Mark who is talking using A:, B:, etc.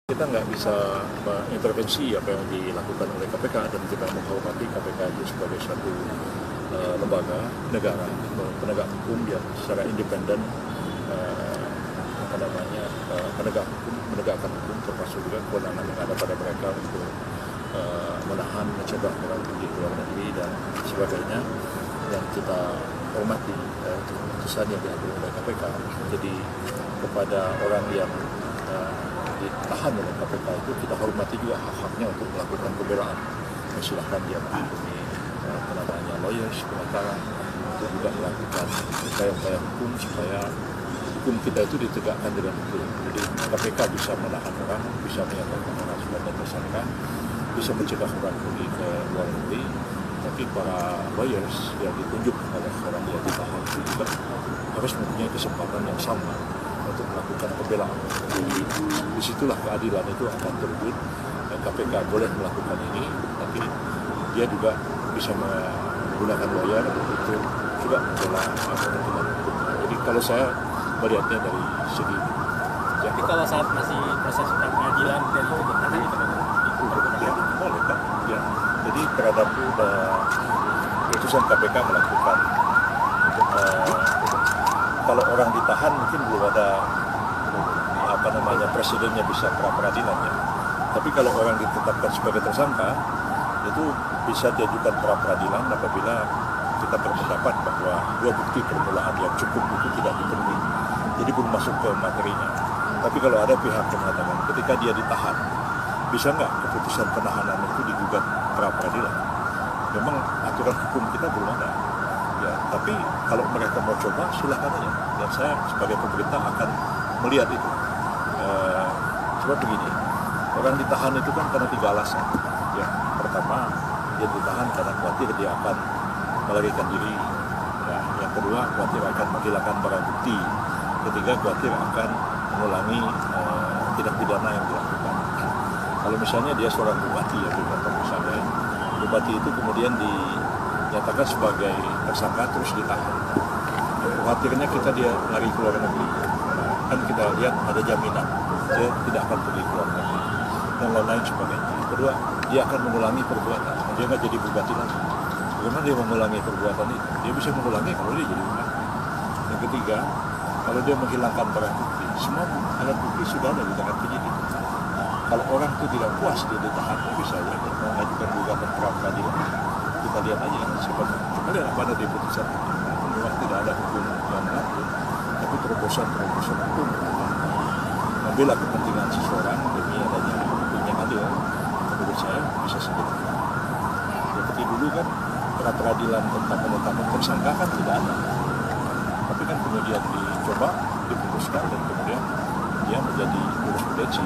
A: Kita nggak bisa mengintervensi apa yang dilakukan oleh KPK, dan kita menghormati KPK itu sebagai satu lembaga negara penegak hukum yang secara independen menegakkan hukum, termasuk juga kewenangan yang ada pada mereka untuk menahan, mencegah orang pergi ke luar negeri dan sebagainya. Yang kita hormati keputusan yang diambil oleh KPK. Jadi kepada orang yang ditahan oleh KPK itu kita hormati juga hak-haknya untuk melakukan pembelaan. Silahkan dia menghubungi lawyers, pengacara untuk juga melakukan upaya-upaya hukum supaya hukum kita itu ditegakkan dengan betul. Jadi KPK bisa menahan orang, bisa menyatakan orang sebagai tersangka, bisa mencegah orang pergi ke luar negeri. Tapi para lawyers yang ditunjuk oleh orang yang ditahan itu juga harus mempunyai kesempatan yang sama untuk melakukan pembelaan. Jadi disitulah keadilan itu akan terwujud. KPK boleh melakukan ini, tapi dia juga bisa menggunakan lawyer untuk juga membela kepentingan hukum. Jadi kalau saya melihatnya dari segi itu.
B: Tapi kalau saat masih proses pengadilan dari ditahan itu
A: ya, boleh kan? Ya. Jadi terhadap keputusan KPK melakukan kalau orang ditahan mungkin belum ada presidennya bisa pra-peradilannya. Tapi kalau orang ditetapkan sebagai tersangka itu bisa diajukan pra-peradilan apabila kita berpendapat bahwa dua bukti permulaan yang cukup itu tidak dipenuhi. Jadi belum masuk ke materinya. Tapi kalau ada pihak yang mengatakan ketika dia ditahan, bisa nggak keputusan penahanan itu digugat pra-peradilan? Memang aturan hukum kita belum ada. Ya, tapi kalau mereka mau coba silakan aja. Dan saya sebagai pemerintah akan melihat itu. Sebab begini, orang ditahan itu kan karena 3 alasan. Ya, pertama dia ditahan karena khawatir dia akan melarikan diri. Ya, yang kedua khawatir akan menghilangkan barang bukti. Ketiga khawatir akan mengulangi tindak pidana yang dilakukan. Kalau misalnya dia seorang bupati ya, misalnya bupati itu kemudian dinyatakan sebagai tersangka terus ditahan. Khawatirnya dia lari ke luar negeri. Kan kita lihat ada jaminan dia tidak akan pergi ke luar negeri dan lain-lain sebagainya. Kedua, dia akan mengulangi perbuatan. Dia nggak jadi bupati lagi. Bagaimana dia mengulangi perbuatan itu? Dia bisa mengulangi kalau dia jadi bupati. Yang ketiga, kalau dia menghilangkan barang bukti, semua alat bukti sudah ada di tangan penyidik. Kalau orang itu tidak puas dia ditahan, bisa ya mengajukan gugatan pra-peradilan. Kita lihat aja sebab kita lihat apa ada di putusan itu. Memang tidak ada hukum yang mengatur, tapi terobosan hukum membela kepentingan seseorang demi adanya hukum yang adil. Menurut saya bisa seperti itu. Seperti dulu kan pra-peradilan tentang penetapan tersangka kan tidak ada, tapi kan kemudian dicoba, diputuskan dan kemudian dia menjadi jurisprudensi.